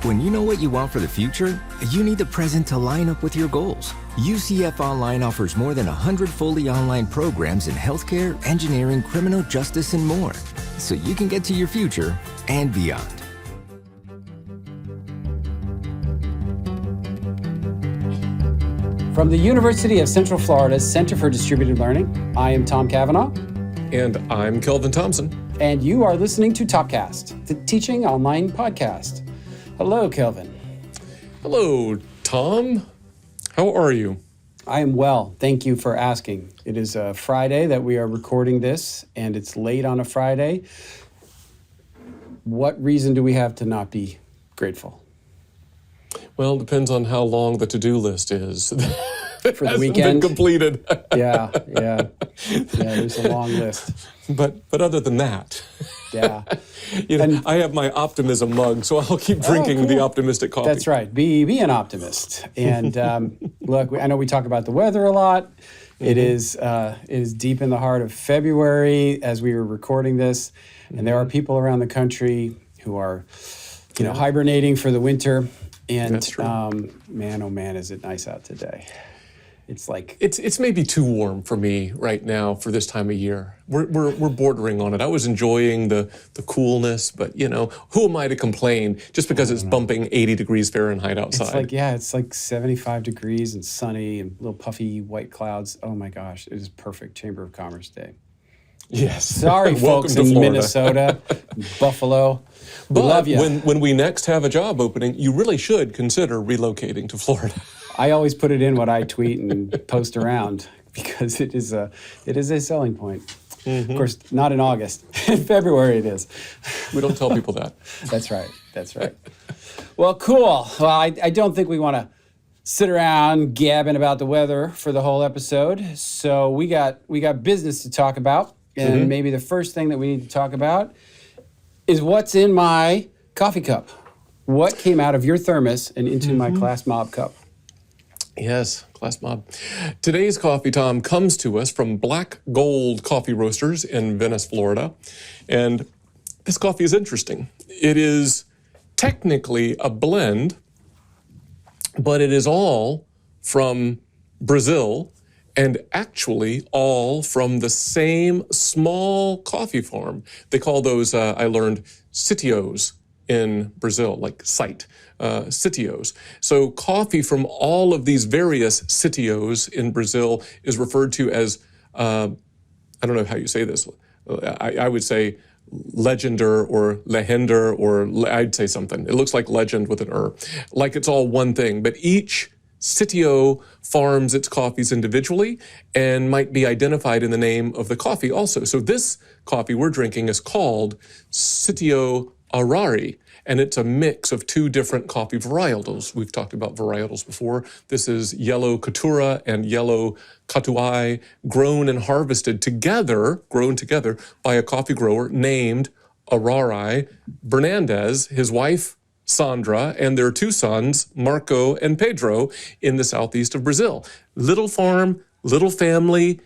When you know what you want for the future, you need the present to line up with your goals. UCF Online offers more than 100 fully online programs in healthcare, engineering, criminal justice, and more, so you can get to your future and beyond. From the University of Central Florida's Center for Distributed Learning, I am Tom Cavanaugh. And I'm Kelvin Thompson. And you are listening to Topcast, the teaching online podcast. Hello, Kelvin. Hello, Tom. How are you? I am well. Thank you for asking. It is a Friday that we are recording this, and it's late on a Friday. What reason do we have to not be grateful? Well, it depends on how long the to-do list is. For the weekend? Been completed. Yeah. There's a long list. But other than that, yeah. I have my optimism mug, so I'll keep drinking the optimistic coffee. That's right. Be an optimist. And look, I know we talk about the weather a lot. It is deep in the heart of February as we were recording this, and there are people around the country who are, hibernating for the winter. And that's true. Man, oh man, is it nice out today. It's like it's maybe too warm for me right now for this time of year. We're bordering on it. I was enjoying the coolness, but who am I to complain just because it's bumping 80 degrees Fahrenheit outside? It's like 75 degrees and sunny and little puffy white clouds. Oh my gosh, it is perfect Chamber of Commerce day. Yes. Sorry, folks in Minnesota, Buffalo. We love you. When we next have a job opening, you really should consider relocating to Florida. I always put it in what I tweet and post around because it is a selling point. Mm-hmm. Of course, not in August. In February it is. We don't tell people that. That's right. Well, cool. Well, I don't think we want to sit around gabbing about the weather for the whole episode. So we got business to talk about. And maybe the first thing that we need to talk about is what's in my coffee cup. What came out of your thermos and into my Class Mob cup? Yes, Class Mob. Today's coffee, Tom, comes to us from Black Gold Coffee Roasters in Venice, Florida. And this coffee is interesting. It is technically a blend, but it is all from Brazil and actually all from the same small coffee farm. They call those, I learned, sitios in Brazil, like site, sitios. So coffee from all of these various sitios in Brazil is referred to as, I don't know how you say this, I would say legender or lehender, or I'd say something. It looks like legend with an like it's all one thing, but each sitio farms its coffees individually and might be identified in the name of the coffee also. So this coffee we're drinking is called Sitio Arari, and it's a mix of two different coffee varietals. We've talked about varietals before. This is yellow Caturra and yellow Catuai, grown together by a coffee grower named Arari Bernandes, his wife Sandra, and their two sons, Marco and Pedro, in the southeast of Brazil. Little farm, little family,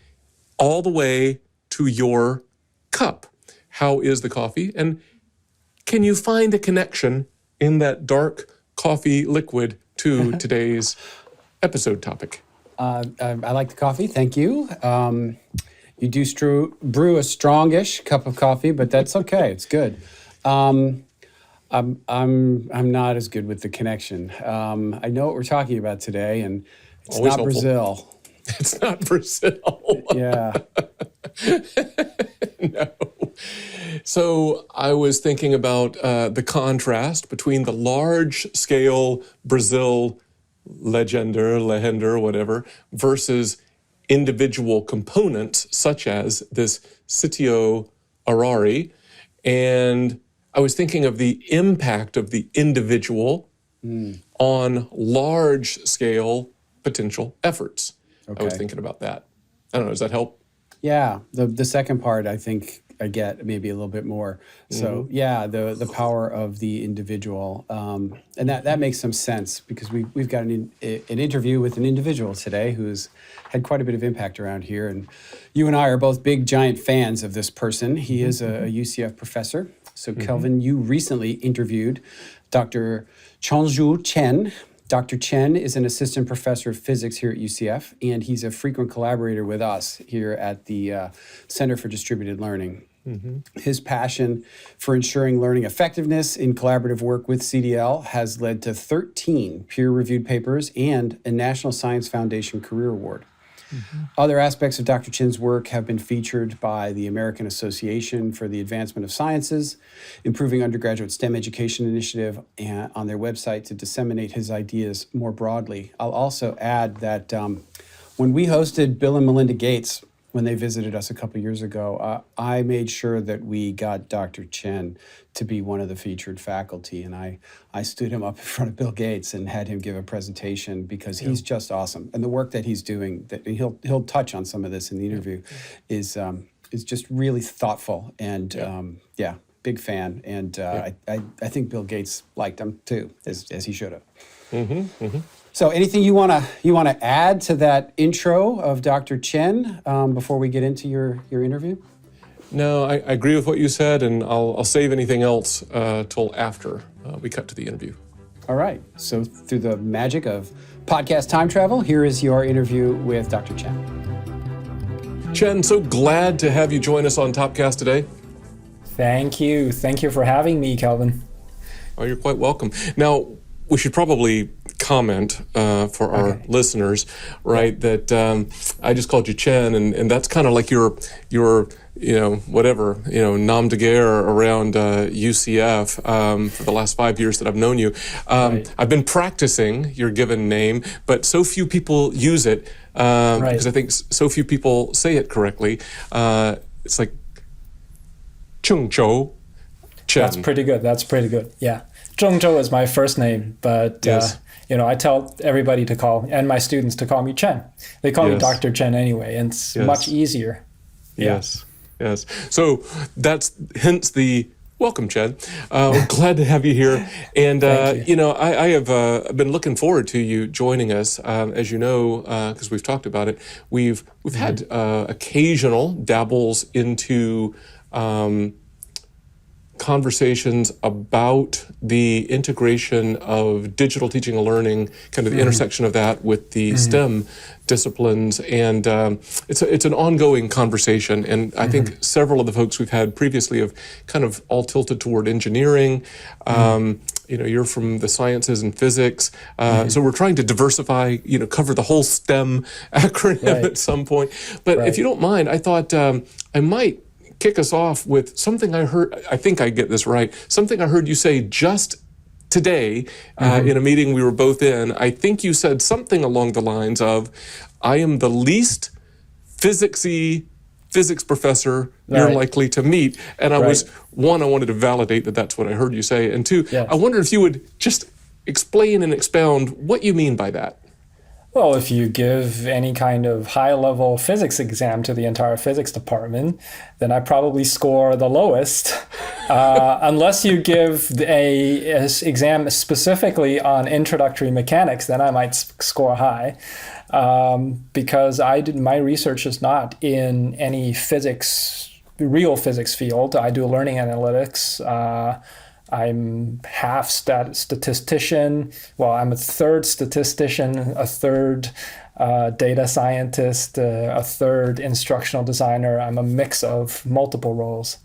all the way to your cup. How is the coffee? And can you find a connection in that dark coffee liquid to today's episode topic? I like the coffee, thank you. You do brew a strongish cup of coffee, but that's okay, it's good. I'm not as good with the connection. I know what we're talking about today, and it's always not helpful. Brazil. It's not Brazil. Yeah. No. So I was thinking about the contrast between the large-scale Brazil lehender, whatever, versus individual components such as this Sitio Arari, and I was thinking of the impact of the individual on large-scale potential efforts. Okay. I was thinking about that. I don't know, does that help? Yeah, the second part I think I get maybe a little bit more. So yeah, the power of the individual, and that makes some sense because we've got an interview with an individual today who's had quite a bit of impact around here, and you and I are both big giant fans of this person. He is a UCF professor. So Kelvin, you recently interviewed Dr. Zhongzhou Chen. Dr. Chen is an assistant professor of physics here at UCF, and he's a frequent collaborator with us here at the Center for Distributed Learning. His passion for ensuring learning effectiveness in collaborative work with CDL has led to 13 peer-reviewed papers and a National Science Foundation Career Award. Other aspects of Dr. Chen's work have been featured by the American Association for the Advancement of Sciences, Improving Undergraduate STEM Education Initiative, and on their website to disseminate his ideas more broadly. I'll also add that when we hosted Bill and Melinda Gates, when they visited us a couple years ago, I made sure that we got Dr. Chen to be one of the featured faculty. And I stood him up in front of Bill Gates and had him give a presentation because he's just awesome. And the work that he's doing, that he'll touch on some of this in the interview, is just really thoughtful. And big fan. And I think Bill Gates liked him too, as he should have. So anything you want to add to that intro of Dr. Chen before we get into your interview? No, I agree with what you said, and I'll save anything else till after we cut to the interview. All right. So through the magic of podcast time travel, here is your interview with Dr. Chen. Chen, so glad to have you join us on Topcast today. Thank you. Thank you for having me, Kelvin. Oh, you're quite welcome. Now, we should probably comment for our listeners, right? That I just called you Chen, and that's kind of like your nom de guerre around UCF for the last 5 years that I've known you. I've been practicing your given name, but so few people use it because I think so few people say it correctly. It's like Zhongzhou Chen. That's pretty good. Yeah. Zhongzhou is my first name, but I tell everybody and my students to call me Chen. They call me Dr. Chen anyway, and it's much easier. Yes. So that's hence the welcome, Chen. We're glad to have you here. And, I have been looking forward to you joining us. As you know, because we've talked about it, we've had occasional dabbles into conversations about the integration of digital teaching and learning, kind of the intersection of that with the STEM disciplines. And it's an ongoing conversation. And I think several of the folks we've had previously have kind of all tilted toward engineering. You're from the sciences and physics. So we're trying to diversify, cover the whole STEM acronym at some point. But if you don't mind, I thought I might kick us off with something I heard. I think I get this right. Something I heard you say just today in a meeting we were both in. I think you said something along the lines of, I am the least physics professor you're likely to meet. And I wanted to validate that that's what I heard you say. And two, I wonder if you would just explain and expound what you mean by that. Well, if you give any kind of high-level physics exam to the entire physics department, then I probably score the lowest. Unless you give a exam specifically on introductory mechanics, then I might score high. Because my research is not in any real physics field. I do learning analytics. I'm half statistician. Well, I'm a third statistician, a third data scientist, a third instructional designer. I'm a mix of multiple roles.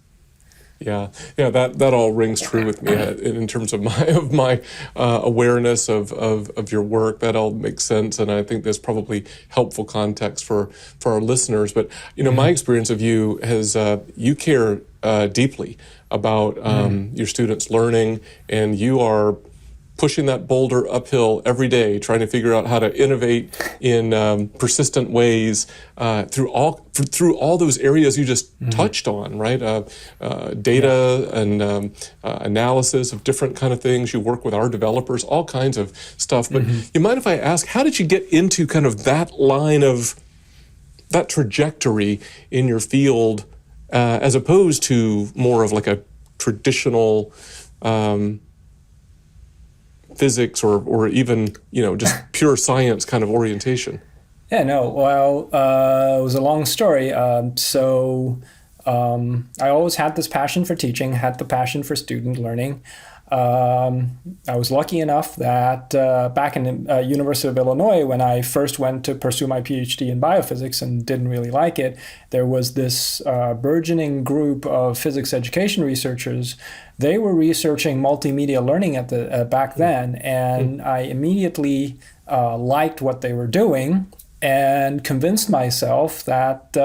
Yeah, that all rings true with me in terms of my awareness of your work. That all makes sense, and I think there's probably helpful context for our listeners. But my experience of you has you care deeply about your students' learning, and you are pushing that boulder uphill every day, trying to figure out how to innovate in persistent ways through all those areas you just touched on, right? Data and analysis of different kind of things. You work with our developers, all kinds of stuff. But you mind if I ask, how did you get into kind of that line of that trajectory in your field, as opposed to more of like a traditional physics or even, just pure science kind of orientation? Yeah, no, well, it was a long story. I always had this passion for teaching, had the passion for student learning. I was lucky enough that back in the University of Illinois, when I first went to pursue my PhD in biophysics and didn't really like it, there was this burgeoning group of physics education researchers. They were researching multimedia learning at the back then, and I immediately liked what they were doing and convinced myself that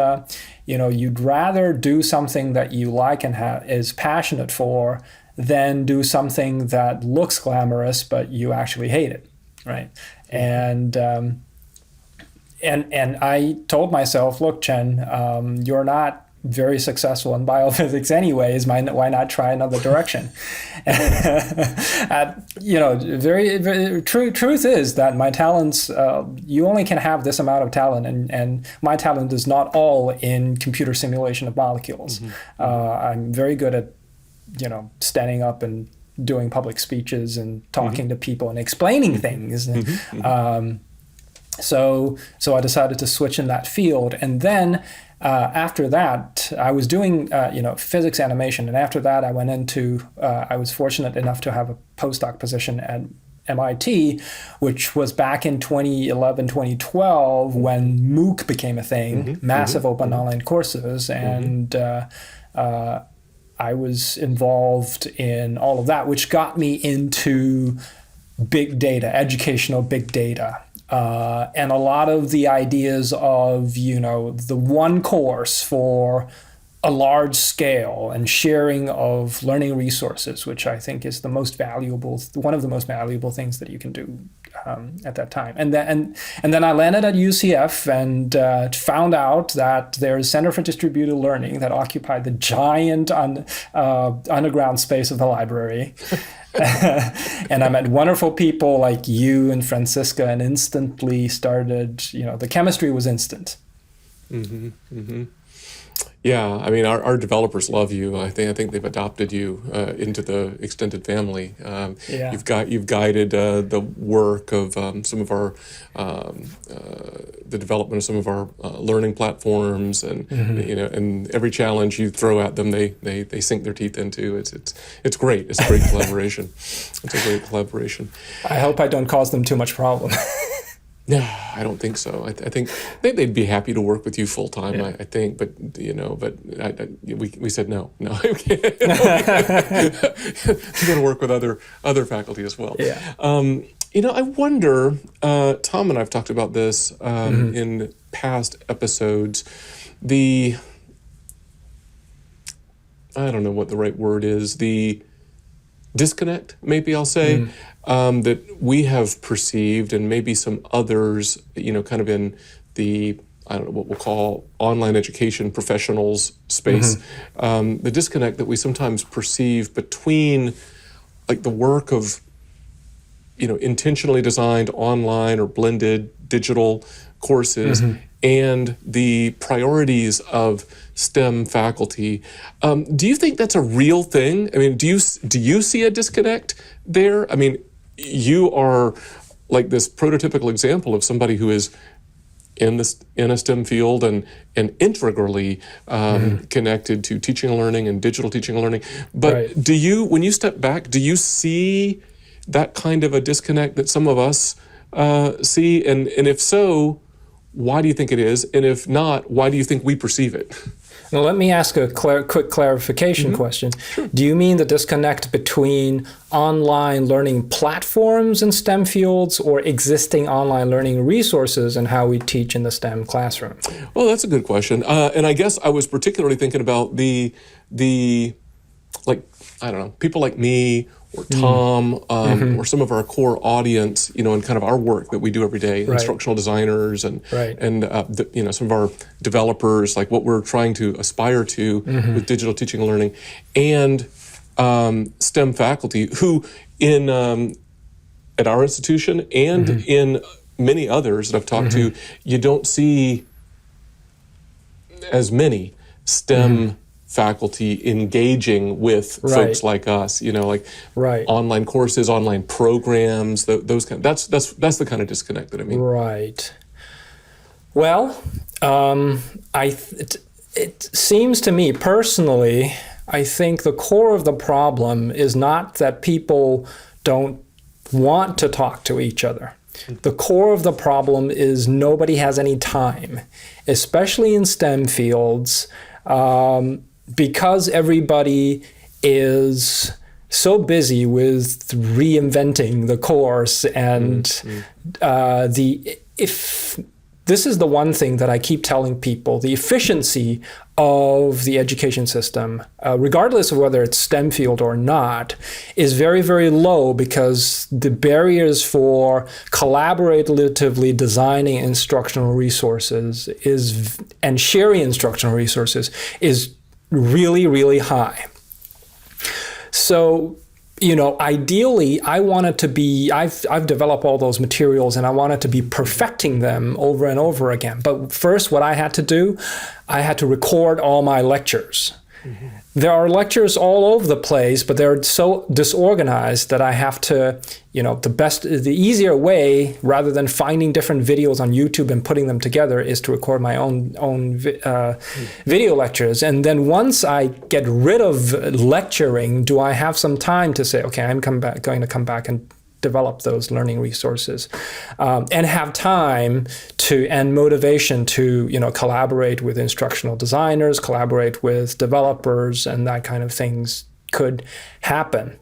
you'd rather do something that you like and is passionate for than do something that looks glamorous but you actually hate it, right? And I told myself, look, Chen, you're not very successful in biophysics anyways. Why not try another direction? Very, very truth is that my talents, you only can have this amount of talent, and my talent is not all in computer simulation of molecules. I'm very good at standing up and doing public speeches and talking to people and explaining things. So I decided to switch in that field. And then after that, I was doing physics animation. And after that, I went into, I was fortunate enough to have a postdoc position at MIT, which was back in 2011, 2012, when MOOC became a thing, massive open online courses. And I was involved in all of that, which got me into big data, educational big data. And a lot of the ideas of, the one course for a large scale and sharing of learning resources, which I think is one of the most valuable things that you can do at that time. And then I landed at UCF and found out that there's Center for Distributed Learning that occupied the giant underground space of the library. And I met wonderful people like you and Francisca, and instantly started, the chemistry was instant. Yeah, I mean, our developers love you. I think they've adopted you into the extended family. You've guided the work of some of our the development of some of our learning platforms, and and every challenge you throw at them, they sink their teeth into. It's great. It's a great collaboration. It's a great collaboration. I hope I don't cause them too much problem. No, I don't think so. I think they'd be happy to work with you full time. Yeah. I think, but we said no. You got to work with other faculty as well. Yeah. I wonder. Tom and I've talked about this in past episodes. I don't know what the right word is. The disconnect, maybe I'll say. That we have perceived, and maybe some others, kind of in the, I don't know, what we'll call online education professionals space, the disconnect that we sometimes perceive between like the work of, intentionally designed online or blended digital courses and the priorities of STEM faculty. Do you think that's a real thing? I mean, do you see a disconnect there? I mean, you are like this prototypical example of somebody who is in a STEM field and integrally connected to teaching and learning and digital teaching and learning. But do you, when you step back, do you see that kind of a disconnect that some of us see? And if so, why do you think it is? And if not, why do you think we perceive it? Now, let me ask a quick clarification question. Sure. Do you mean the disconnect between online learning platforms in STEM fields or existing online learning resources and how we teach in the STEM classroom? Well, that's a good question. And I guess I was particularly thinking about the like, I don't know, people like me or Tom, or some of our core audience, and kind of our work that we do every day, instructional designers and some of our developers, like what we're trying to aspire to with digital teaching and learning, and STEM faculty who at our institution and in many others that I've talked to, you don't see as many STEM faculty engaging with folks like us, online courses, online programs, those kind. That's the kind of disconnect that I mean. Right. Well, it seems to me personally, I think the core of the problem is not that people don't want to talk to each other. The core of the problem is nobody has any time, especially in STEM fields, because everybody is so busy with reinventing the course and this is the one thing that I keep telling people, the efficiency of the education system, regardless of whether it's STEM field or not, is very, very low because the barriers for collaboratively designing instructional resources and sharing instructional resources is really, really high. So, ideally, I want it to be, I've developed all those materials and I wanted to be perfecting them over and over again. But first, what I had to do, I had to record all my lectures. Mm-hmm. There are lectures all over the place, but they're so disorganized that I have to, the easier way, rather than finding different videos on YouTube and putting them together, is to record my own video lectures. And then once I get rid of lecturing, do I have some time to say, okay, I'm going to come back and develop those learning resources, and have time and motivation to collaborate with instructional designers, collaborate with developers, and that kind of things could happen.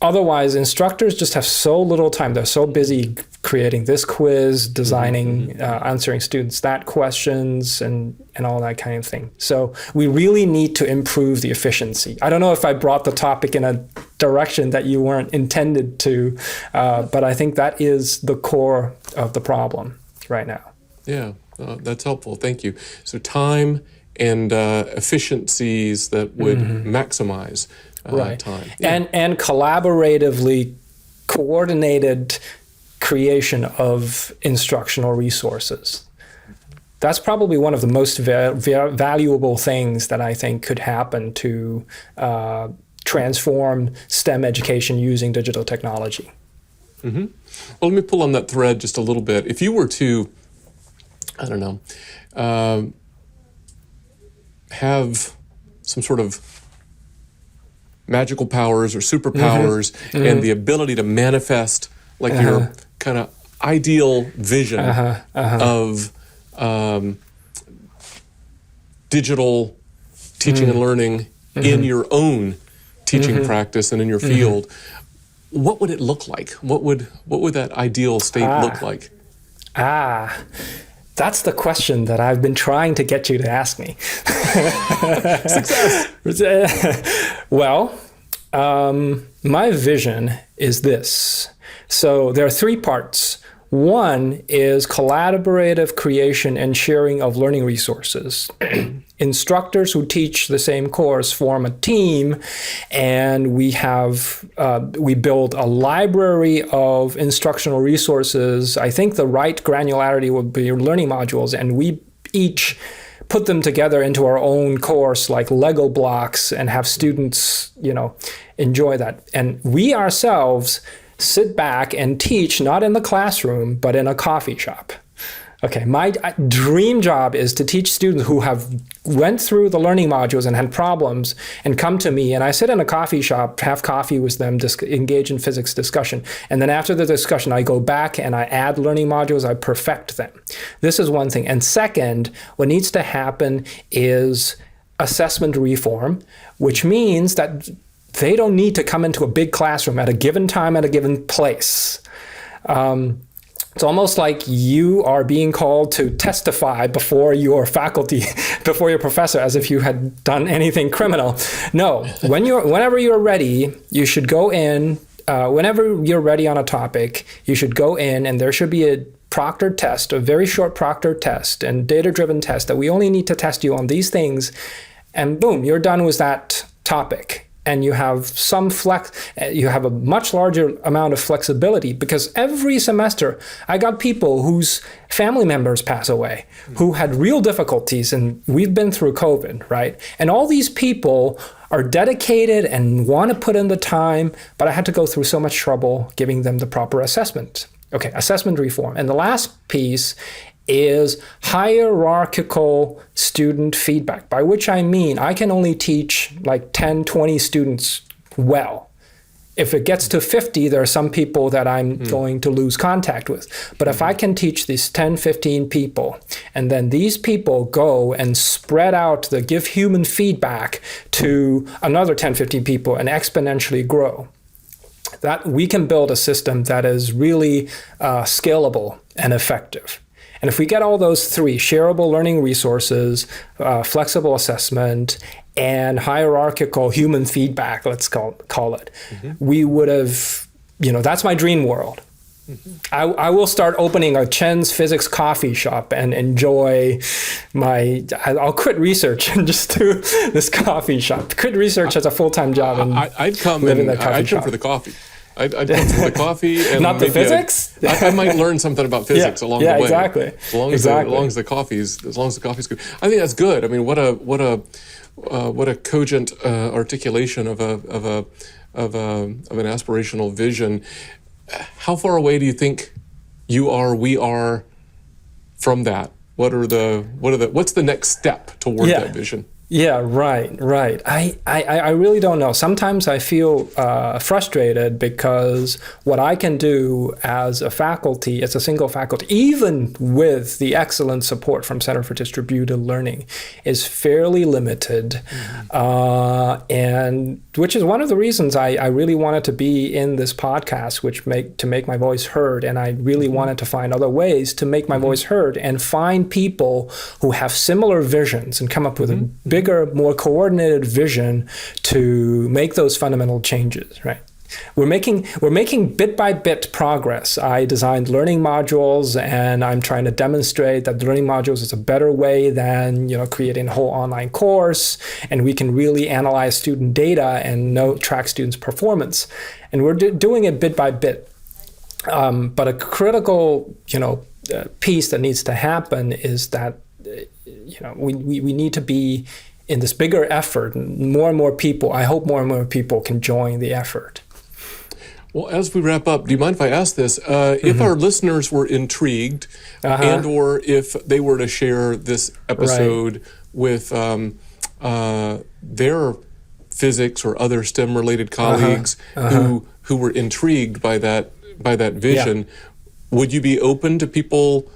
Otherwise, instructors just have so little time. They're so busy creating this quiz, designing, answering students that questions, and all that kind of thing. So we really need to improve the efficiency. I don't know if I brought the topic in a direction that you weren't intended to, but I think that is the core of the problem right now. Yeah, that's helpful. Thank you. So time and efficiencies that would maximize time. Yeah. And collaboratively coordinated creation of instructional resources. That's probably one of the most valuable things that I think could happen to transform STEM education using digital technology. Mm-hmm. Well, let me pull on that thread just a little bit. If you were to, have some sort of magical powers or superpowers and the ability to manifest your kind of ideal vision of digital teaching and learning in your own teaching practice and in your field, what would it look like? What would that ideal state look like? That's the question that I've been trying to get you to ask me. Success! Well, my vision is this. So there are three parts. One is collaborative creation and sharing of learning resources. Instructors who teach the same course form a team, and we build a library of instructional resources. I think the right granularity would be learning modules, and we each put them together into our own course like Lego blocks and have students, enjoy that. And we ourselves sit back and teach, not in the classroom, but in a coffee shop. Okay, my dream job is to teach students who have went through the learning modules and had problems and come to me, and I sit in a coffee shop, have coffee with them, engage in physics discussion. And then after the discussion, I go back and I add learning modules, I perfect them. This is one thing. And second, what needs to happen is assessment reform, which means that they don't need to come into a big classroom at a given time at a given place. It's almost like you are being called to testify before your faculty, before your professor, as if you had done anything criminal. No, whenever you're ready, you should go in. Whenever you're ready on a topic, you should go in, and there should be a proctored test, a very short proctored test and data-driven test that we only need to test you on these things, and boom, you're done with that topic. And you have you have a much larger amount of flexibility, because every semester I got people whose family members pass away, who had real difficulties, and we've been through COVID, right? And all these people are dedicated and want to put in the time, but I had to go through so much trouble giving them the proper assessment. Okay, assessment reform. And the last piece is hierarchical student feedback, by which I mean I can only teach like 10, 20 students well. If it gets to 50, there are some people that I'm going to lose contact with. But if I can teach these 10, 15 people, and then these people go and spread out, give human feedback to another 10, 15 people and exponentially grow, that we can build a system that is really scalable and effective. And if we get all those three, shareable learning resources, flexible assessment, and hierarchical human feedback, let's call it, we would have, that's my dream world. I will start opening a Chen's Physics coffee shop and enjoy I'll quit research and just do this coffee shop. Quit research as a full-time job and I'd come live in that coffee I'd shop. come for the coffee. I'd come for the coffee and not the physics. I might learn something about physics along the way. Exactly. As long as the coffee's good. I think that's good. I mean, what a cogent articulation of an aspirational vision. How far away do you think we are from that? What's the next step toward that vision? Yeah, right. I really don't know. Sometimes I feel frustrated because what I can do as a faculty, as a single faculty, even with the excellent support from Center for Distributed Learning, is fairly limited. And which is one of the reasons I really wanted to be in this podcast, to make my voice heard. And I really wanted to find other ways to make my voice heard and find people who have similar visions and come up with a bigger, more coordinated vision to make those fundamental changes, right? We're making bit by bit progress. I designed learning modules, and I'm trying to demonstrate that learning modules is a better way than creating a whole online course, and we can really analyze student data and track students' performance. And we're doing it bit by bit. But a critical piece that needs to happen is that we need to be in this bigger effort. More and more people, I hope more and more people can join the effort. Well, as we wrap up, do you mind if I ask this? If our listeners were intrigued and or if they were to share this episode with their physics or other STEM-related colleagues who were intrigued by that vision, would you be open to people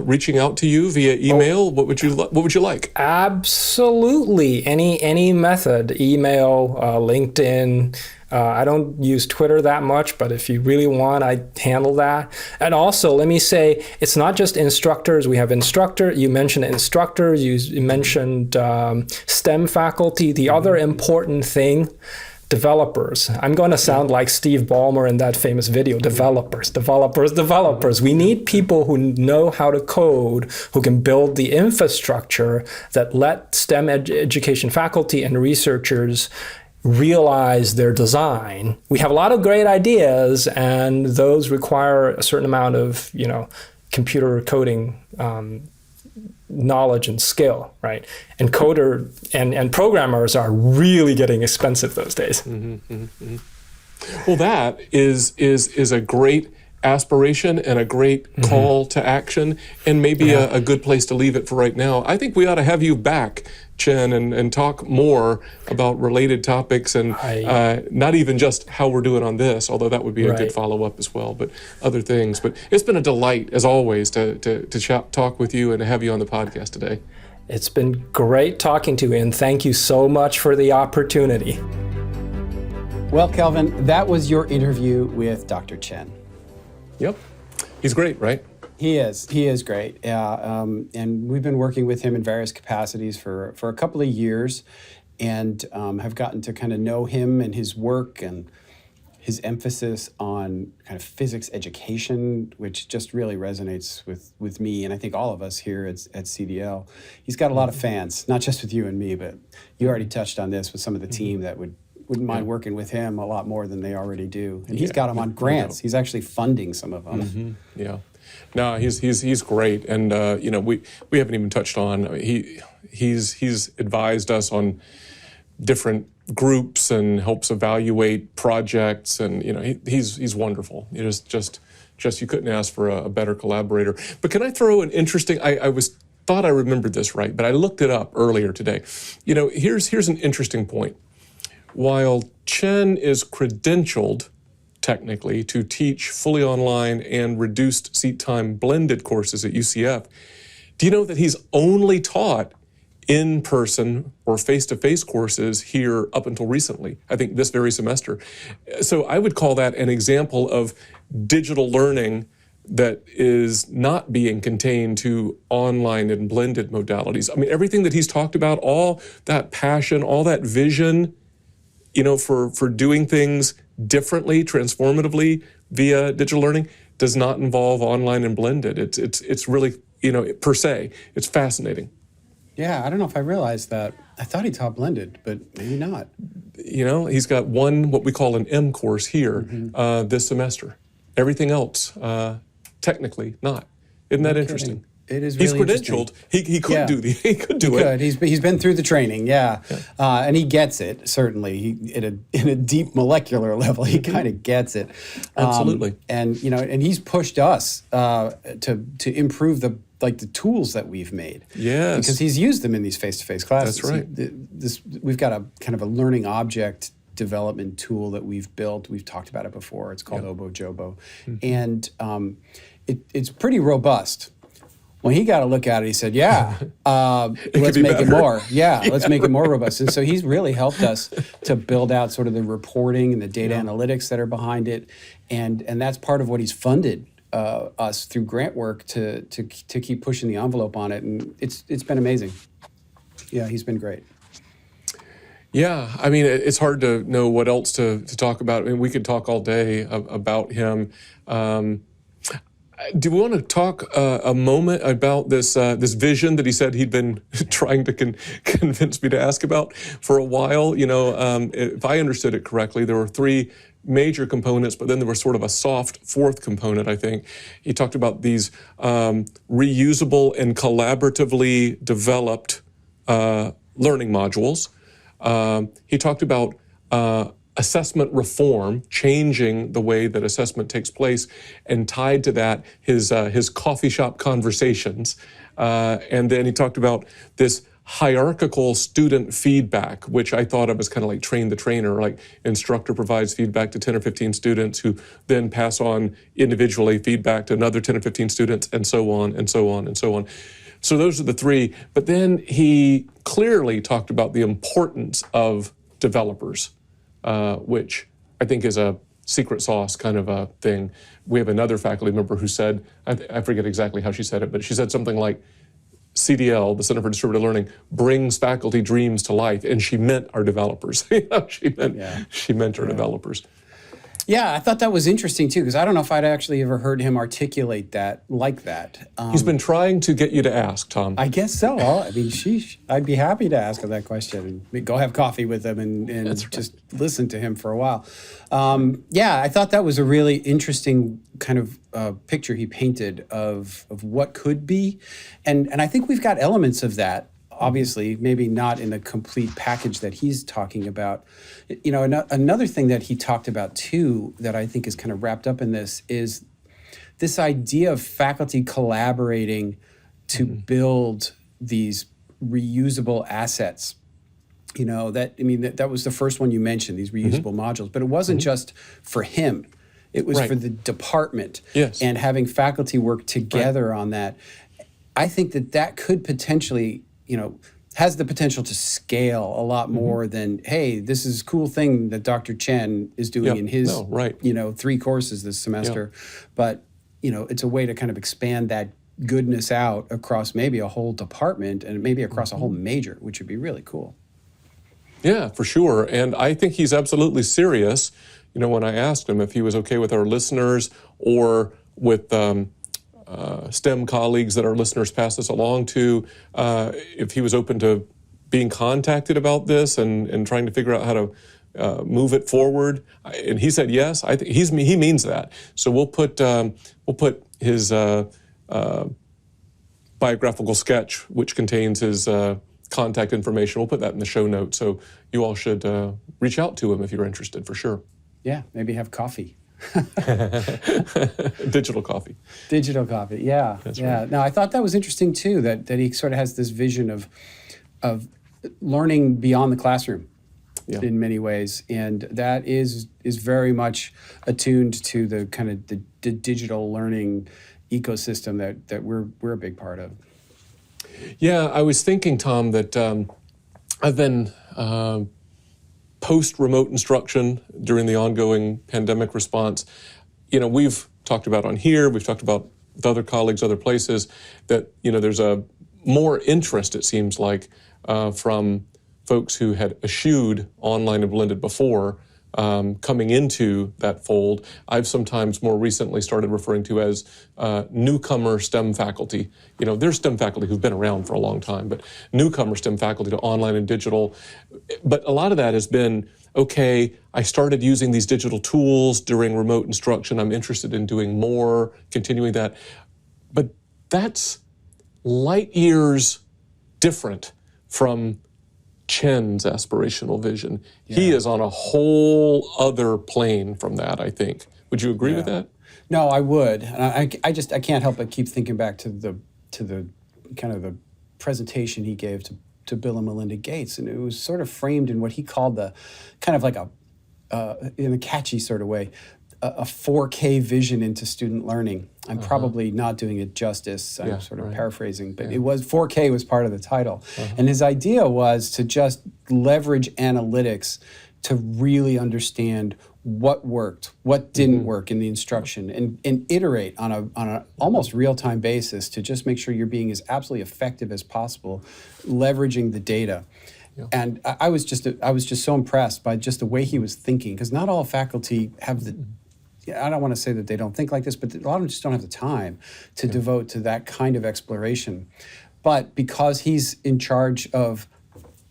reaching out to you via email? What would you like? Absolutely. Any method, email, LinkedIn. I don't use Twitter that much, but if you really want, I handle that. And also, let me say, it's not just instructors. We have you mentioned instructors, you mentioned STEM faculty. The other important thing, developers. I'm going to sound like Steve Ballmer in that famous video, developers. We need people who know how to code, who can build the infrastructure that let STEM education faculty and researchers realize their design. We have a lot of great ideas, and those require a certain amount of, computer coding knowledge and skill, right? And coder and programmers are really getting expensive those days. Well, that is a great aspiration and a great call to action, and maybe a good place to leave it for right now. I think we ought to have you back, Chen, and talk more about related topics and not even just how we're doing on this, although that would be a good follow-up as well, but other things. But it's been a delight, as always, to talk with you and to have you on the podcast today. It's been great talking to you, and thank you so much for the opportunity. Well, Kelvin, that was your interview with Dr. Chen. Yep. He's great, right? He is great. And we've been working with him in various capacities for a couple of years, and have gotten to kind of know him and his work and his emphasis on kind of physics education, which just really resonates with me and I think all of us here at CDL. He's got a lot of fans, not just with you and me, but you already touched on this with some of the team that wouldn't mind working with him a lot more than they already do. And he's got them on grants. He's actually funding some of them. Yeah. No, he's great. And we haven't even touched on, he's advised us on different groups and helps evaluate projects, and he's wonderful. Just you couldn't ask for a better collaborator. But can I throw an interesting? Thought I remembered this right, but I looked it up earlier today. Here's an interesting point. While Chen is credentialed technically to teach fully online and reduced seat time blended courses at UCF, do you know that he's only taught in-person or face-to-face courses here up until recently, I think this very semester. So I would call that an example of digital learning that is not being contained to online and blended modalities. I mean, everything that he's talked about, all that passion, all that vision, for doing things differently, transformatively via digital learning, does not involve online and blended. It's really, per se, it's fascinating. Yeah, I don't know if I realized that. I thought he taught blended, but maybe not. He's got what we call an M course here this semester. Everything else, technically not. Isn't that interesting? It is really credentialed. He could do it. He's been through the training, and he gets it. Certainly, in a deep molecular level, he kind of gets it. Absolutely. And he's pushed us to improve the tools that we've made. Yes. Because he's used them in these face-to-face classes. That's right. We've got a kind of a learning object development tool that we've built. We've talked about it before. It's called Obojobo, and it's pretty robust. When he got a look at it, he said, let's make it more. Let's make it more robust. And so he's really helped us to build out sort of the reporting and the data analytics that are behind it. And that's part of what he's funded us through grant work to keep pushing the envelope on it. And it's been amazing. Yeah, he's been great. Yeah, I mean, it's hard to know what else to talk about. I mean, we could talk all day about him. Do we want to talk a moment about this vision that he said he'd been trying to convince me to ask about for a while? If I understood it correctly, there were three major components, but then there was sort of a soft fourth component, I think. He talked about these reusable and collaboratively developed learning modules. He talked about assessment reform, changing the way that assessment takes place, and tied to that his coffee shop conversations. And then he talked about this hierarchical student feedback, which I thought of as kind of like train the trainer, like instructor provides feedback to 10 or 15 students who then pass on individually feedback to another 10 or 15 students, and so on, and so on, and so on. So those are the three. But then he clearly talked about the importance of developers, which I think is a secret sauce kind of a thing. We have another faculty member who said, I forget exactly how she said it, but she said something like, CDL, the Center for Distributed Learning, brings faculty dreams to life, and she meant our developers. She meant our developers. Yeah, I thought that was interesting too, because I don't know if I'd actually ever heard him articulate that like that. He's been trying to get you to ask, Tom. I guess so. I mean, sheesh. I'd be happy to ask him that question and go have coffee with him and just listen to him for a while. I thought that was a really interesting kind of picture he painted of what could be. And I think we've got elements of that. Obviously, maybe not in the complete package that he's talking about. Another thing that he talked about too that I think is kind of wrapped up in this is this idea of faculty collaborating to build these reusable assets. That was the first one you mentioned, these reusable modules, but it wasn't just for him. It was for the department and having faculty work together on that. I think that could potentially has the potential to scale a lot more than, hey, this is a cool thing that Dr. Chen is doing in his, 3 courses this semester. But, it's a way to kind of expand that goodness out across maybe a whole department and maybe across a whole major, which would be really cool. Yeah, for sure. And I think he's absolutely serious. When I asked him if he was okay with our listeners or with STEM colleagues that our listeners pass this along to, if he was open to being contacted about this and trying to figure out how to move it forward, and he said yes. I think he means that. So we'll put his biographical sketch, which contains his contact information. We'll put that in the show notes. So you all should reach out to him if you're interested, for sure. Yeah, maybe have coffee. Digital coffee. Digital coffee, yeah. That's yeah. right. Now, I thought that was interesting, too, that he sort of has this vision of learning beyond the classroom in many ways. And that is very much attuned to the kind of the digital learning ecosystem that we're a big part of. Yeah, I was thinking, Tom, that I've been post-remote instruction during the ongoing pandemic response. We've talked about on here, we've talked about with other colleagues, other places, that, there's a more interest, it seems like, from folks who had eschewed online and blended before, coming into that fold. I've sometimes more recently started referring to as newcomer STEM faculty. There's STEM faculty who've been around for a long time, but newcomer STEM faculty to online and digital. But a lot of that has been, okay, I started using these digital tools during remote instruction. I'm interested in doing more, continuing that. But that's light years different from Chen's aspirational vision. Yeah. He is on a whole other plane from that, I think. Would you agree with that? No, I would. And I can't help but keep thinking back to the kind of the presentation he gave to Bill and Melinda Gates, and it was sort of framed in what he called the kind of like in a catchy sort of way, a 4K vision into student learning. I'm probably not doing it justice. I'm sort of paraphrasing, but it was 4K was part of the title. And his idea was to just leverage analytics to really understand what worked, what didn't work in the instruction, and iterate on a almost real-time basis to just make sure you're being as absolutely effective as possible, leveraging the data. Yeah. And I was just so impressed by just the way he was thinking, because not all faculty have the I don't want to say that they don't think like this, but a lot of them just don't have the time to devote to that kind of exploration. But because he's in charge of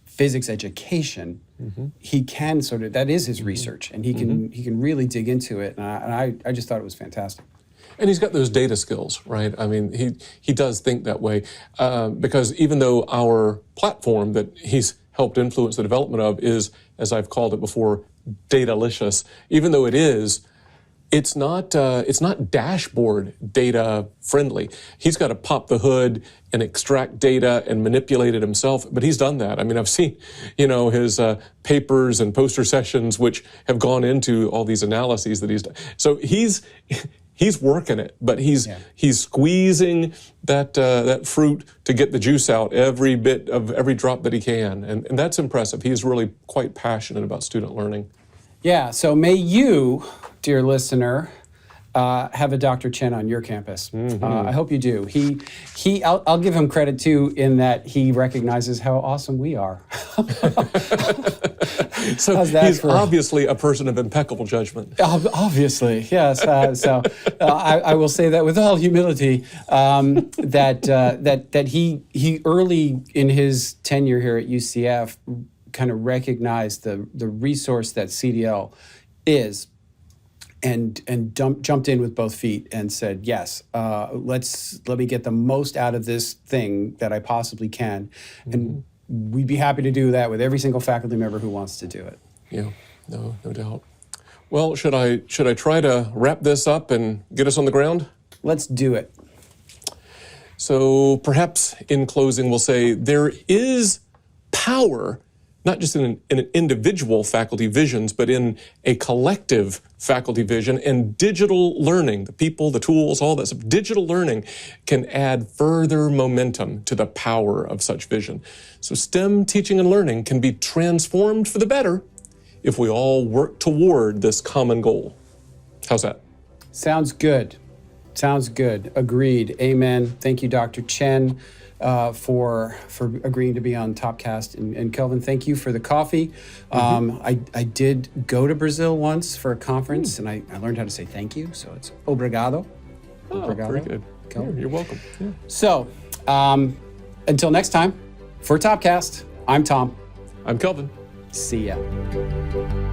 physics education, he can that is his research, and he can really dig into it. And I just thought it was fantastic. And he's got those data skills, right? I mean, he does think that way, because even though our platform that he's helped influence the development of is, as I've called it before, datalicious, even though it's not dashboard data friendly. He's got to pop the hood and extract data and manipulate it himself, but he's done that. I mean, I've seen, his papers and poster sessions which have gone into all these analyses that he's done. So he's working it, but he's squeezing that fruit to get the juice out, every drop that he can, and that's impressive. He's really quite passionate about student learning. Yeah, so may you, dear listener, have a Dr. Chen on your campus. I hope you do. I'll give him credit too in that he recognizes how awesome we are. So he's obviously a person of impeccable judgment. Obviously, yes. I will say that with all humility, that he early in his tenure here at UCF kind of recognized the resource that CDL is, and jumped in with both feet and said, yes, let me get the most out of this thing that I possibly can, and we'd be happy to do that with every single faculty member who wants to do it. Yeah, no doubt. Well, should I try to wrap this up and get us on the ground? Let's do it. So perhaps in closing, we'll say there is power, not just in an individual faculty visions, but in a collective faculty vision, and digital learning, the people, the tools, all that stuff, digital learning can add further momentum to the power of such vision. So STEM teaching and learning can be transformed for the better if we all work toward this common goal. How's that? Sounds good. Sounds good. Agreed. Amen. Thank you, Dr. Chen. For agreeing to be on Topcast. And Kelvin, thank you for the coffee. I did go to Brazil once for a conference, and I learned how to say thank you, so it's obrigado. Very good. Kelvin. You're welcome. Yeah. So, until next time, for Topcast, I'm Tom. I'm Kelvin. See ya.